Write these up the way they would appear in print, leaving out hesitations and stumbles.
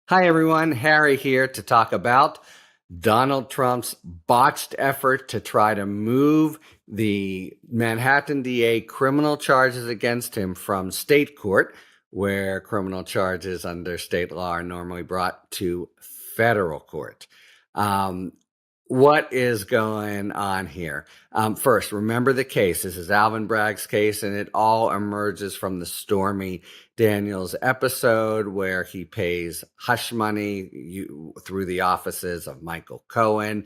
Hi, everyone. Harry here to talk about Donald Trump's botched effort to try to move the Manhattan DA criminal charges against him from state court, where criminal charges under state law are normally brought to federal court. Um, what is going on here? First, remember the case. This is Alvin Bragg's case, and it all emerges from the Stormy Daniels episode where he pays hush money through the offices of Michael Cohen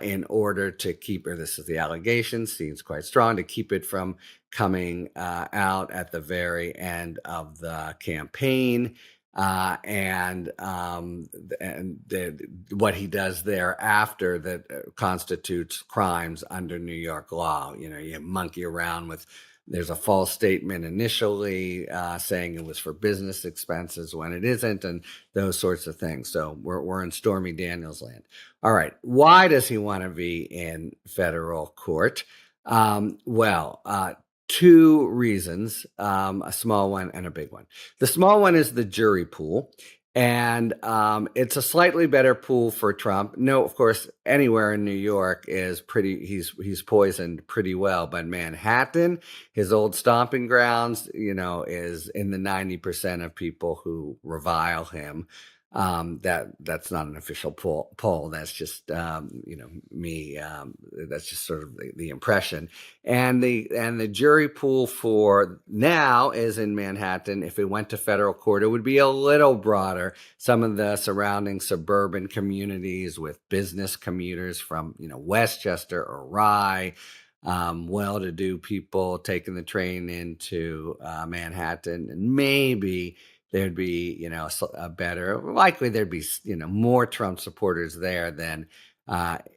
in order to keep, or this is the allegation, seems quite strong, to keep it from coming out at the very end of the campaign. What he does thereafter that constitutes crimes under New York law. You know, you monkey around with. There's a false statement initially saying it was for business expenses when it isn't, and those sorts of things. So we're in Stormy Daniels land. All right, why does he want to be in federal court? Two reasons, a small one and a big one. The small one is the jury pool. And it's a slightly better pool for Trump. No, of course, anywhere in New York is pretty. He's poisoned pretty well, but Manhattan, his old stomping grounds, is in the 90% of people who revile him. That's not an official poll. That's just me. That's just sort of the impression. And the jury pool for now is in Manhattan. If it went to federal court, it would be a little broader. Some of the surrounding suburban communities with business commuters from Westchester or Rye. Well-to-do people taking the train into Manhattan, and maybe there'd be, a better, likely there'd be, more Trump supporters there than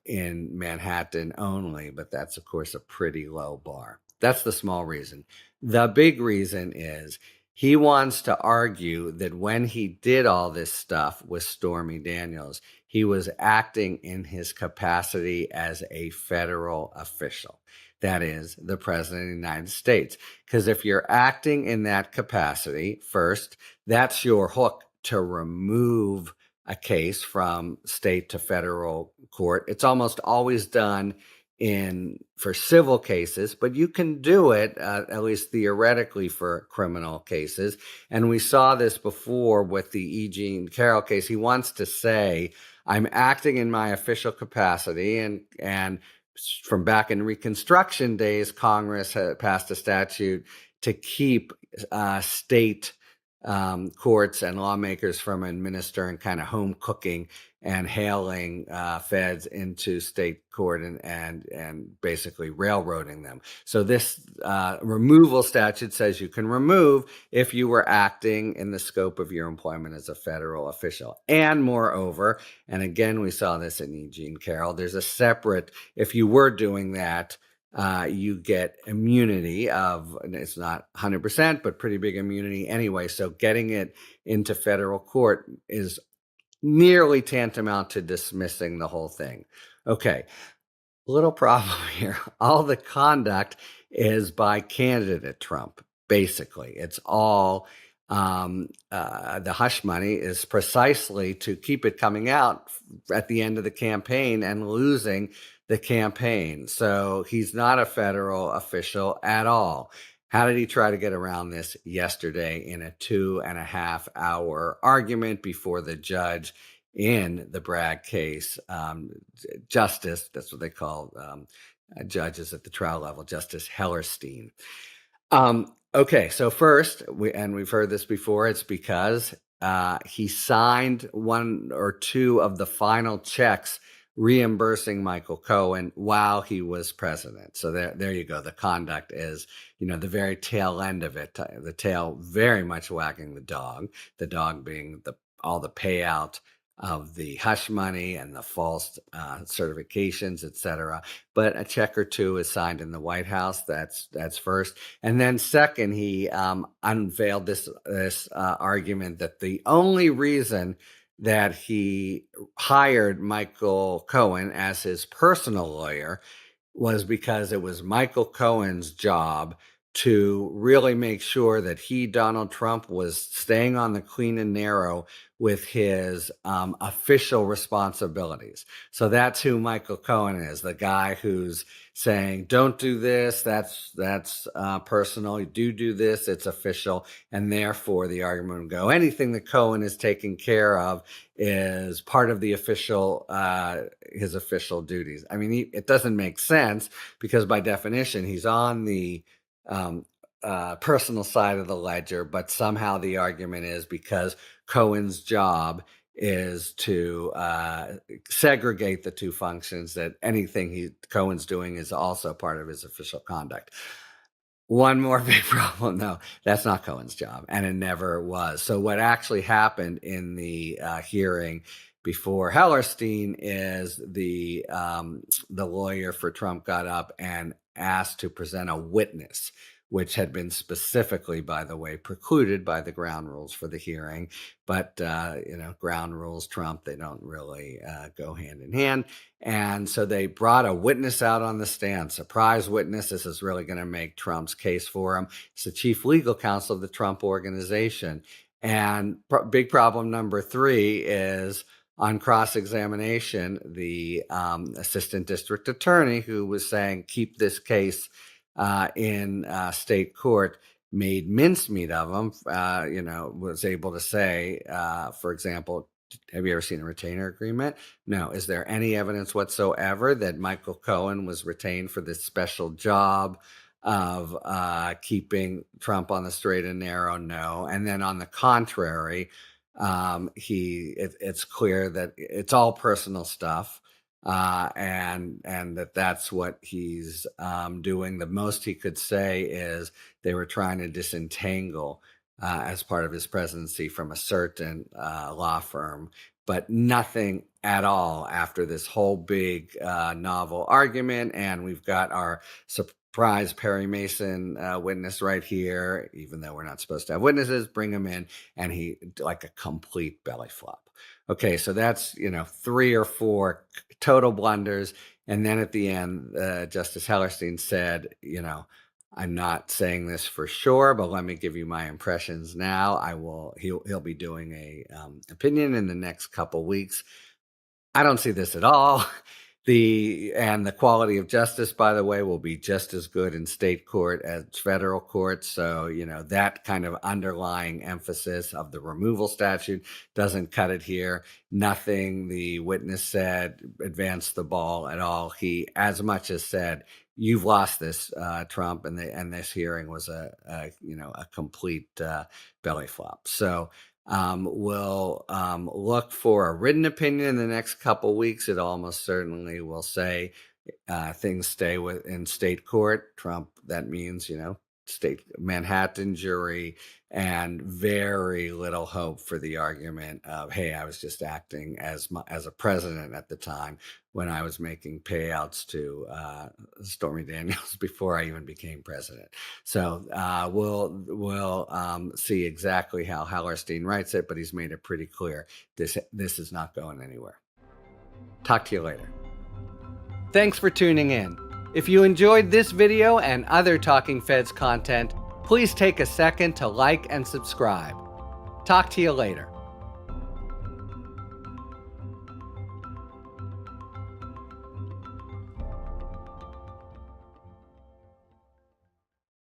in Manhattan only. But that's, of course, a pretty low bar. That's the small reason. The big reason is he wants to argue that when he did all this stuff with Stormy Daniels, he was acting in his capacity as a federal official. That is, the president of the United States. Because if you're acting in that capacity, first, that's your hook to remove a case from state to federal court. It's almost always done for civil cases, but you can do it, at least theoretically, for criminal cases. And we saw this before with the E. Jean Carroll case. He wants to say, I'm acting in my official capacity, and from back in Reconstruction days, Congress had passed a statute to keep state courts and lawmakers from administering kind of home cooking and hailing feds into state court and basically railroading them. So this removal statute says you can remove if you were acting in the scope of your employment as a federal official. And moreover, and again, we saw this in E. Jean Carroll, there's a separate, if you were doing that, you get immunity it's not 100%, but pretty big immunity anyway. So getting it into federal court is nearly tantamount to dismissing the whole thing. Okay, little problem here. All the conduct is by candidate Trump, basically. It's all the hush money is precisely to keep it coming out at the end of the campaign and losing the campaign. So he's not a federal official at all. How did he try to get around this yesterday in a 2.5-hour argument before the judge in the Bragg case? Justice, that's what they call judges at the trial level, Justice Hellerstein. Okay, so first, we've heard this before, it's because he signed one or two of the final checks reimbursing Michael Cohen while he was president. So there you go. The conduct is, the very tail end of it, the tail very much wagging the dog being all the payout of the hush money and the false certifications, etc. But a check or two is signed in the White House. That's first. And then second, he unveiled this argument that the only reason that he hired Michael Cohen as his personal lawyer was because it was Michael Cohen's job to really make sure that Donald Trump, was staying on the clean and narrow with his official responsibilities. So that's who Michael Cohen is, the guy who's saying, don't do this, that's personal, you do this, it's official. And therefore the argument would go, anything that Cohen is taking care of is part of the official, his official duties. I mean, it doesn't make sense because by definition, he's on the personal side of the ledger, but somehow the argument is because Cohen's job is to segregate the two functions, that anything Cohen's doing is also part of his official conduct. One more big problem, though, that's not Cohen's job, and it never was. So what actually happened in the hearing before Hellerstein is the lawyer for Trump got up and asked to present a witness, which had been specifically, by the way, precluded by the ground rules for the hearing. But, ground rules, Trump, they don't really go hand in hand. And so they brought a witness out on the stand, surprise witness. This is really going to make Trump's case for him. It's the chief legal counsel of the Trump organization. And big problem number 3 is on cross-examination, the assistant district attorney who was saying, keep this case in state court, made mincemeat of him, was able to say, for example, have you ever seen a retainer agreement? No. Is there any evidence whatsoever that Michael Cohen was retained for this special job of keeping Trump on the straight and narrow? No. And then on the contrary, it's clear that it's all personal stuff. And that's what he's doing. The most he could say is they were trying to disentangle as part of his presidency from a certain law firm, but nothing at all after this whole big novel argument. And we've got our surprise Perry Mason witness right here, even though we're not supposed to have witnesses, bring him in, and he like a complete belly flop. Okay, so that's 3 or 4 total blunders, and then at the end, Justice Hellerstein said, I'm not saying this for sure, but let me give you my impressions now. He'll be doing a opinion in the next couple weeks. I don't see this at all. The quality of justice, by the way, will be just as good in state court as federal court. So, that kind of underlying emphasis of the removal statute doesn't cut it here. Nothing the witness said advanced the ball at all. He as much as said, you've lost this, Trump, and this hearing was a complete belly flop. So we'll look for a written opinion in the next couple weeks. It almost certainly will say things stay in state court. Trump, that means, state Manhattan jury, and very little hope for the argument of, hey, I was just acting as a president at the time when I was making payouts to Stormy Daniels before I even became president. So we'll see exactly how Hellerstein writes it, but he's made it pretty clear this is not going anywhere. Talk to you later. Thanks for tuning in. If you enjoyed this video and other Talking Feds content, please take a second to like and subscribe. Talk to you later.